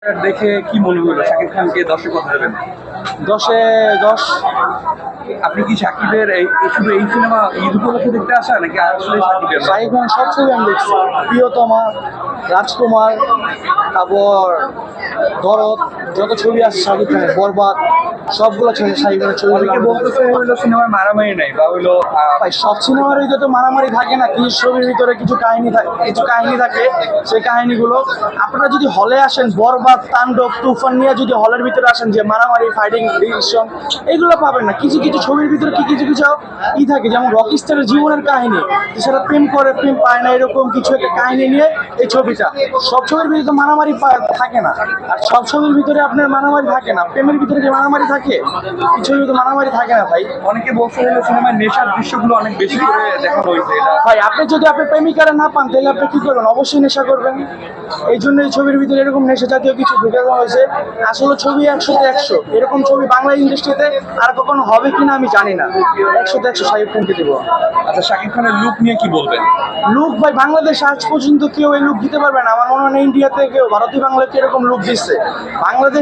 দেখে কি মনে হলো শাকিব খানকে 10-এ কত দেবেন? 10-এ 10। আপনি কি শাকিবের শুধু এই সিনেমা ঈদ উপলক্ষে দেখতে আসা নাকি আসলে শাকিবের? শাকিব খানের সব ছবি আমি দেখছি। প্রিয়তমা, রাজকুমার, তারপর দরদ, যত ছবি আছে শাকিব খানের, বরবাদ, সবগুলো শাকিব খানের ছবি। অনেকে বলতেছে হইলো সিনেমায় মারামারি নাই বা হইলো ভাই সব সিনেমার ভিতরে তো মারামারি থাকে না, কিছু ছবির ভিতরে কিছু কাহিনী থাকে। সেই কাহিনীগুলো আপনারা যদি হলে আসেন, বরবাদ, তাণ্ডব, তুফান নিয়ে যদি হলের ভিতরে আসেন, যে মারামারি, ফাইটিং, ডিসিশন, এগুলো পাবেন না। কিছু কিছু ছবির ভিতরে কিছু থাকে, যেমন রকিস্টারের জীবনের কাহিনী, সেটা প্রেম করে প্রেম পায় না, এরকম কিছু একটা কাহিনী নিয়ে এই ছবিটা। সব ছবির ভিতরে তো মারামারি থাকে না, আর সব ছবির ভিতরে আপনার মারামারি থাকে না। প্রেমের ভিতরে যে মারামারি থাকে, কিছু ছবির ভিতরে মারামারি থাকে না ভাই। অনেকে বলছে হইলো সিনেমায় নেশার দৃশ্যগুলো অনেক বেশি করে দেখানো হয়েছে। এটা ভাই আপনি যদি আপনার প্রেমিকারা না পান, তাহলে আপনি কি করবেন? অবশ্যই নেশা করবেন। এই জন্য এই ছবির ভিতরে এরকম নেশা জাতীয় কিছু ঢুকে দেওয়া হয়েছে। আসলে ছবি 100-তে 100, এরকম ছবি বাংলা ইন্ডাস্ট্রিতে আর কখনো হবে কিনা আমি জানি না। 100-তে 100 শাকিব খানকে দেবো। আচ্ছা, শাকিব খানের লুক নিয়ে কি বলবেন? লুক ভাই, বাংলাদেশ আজ পর্যন্ত কেউ এই লুক দিতে পারবে না। আমার মনে হয় ইন্ডিয়াতে কেউ, ভারতীয় বাংলাকে এরকম লুক দিচ্ছে। বাংলাদেশ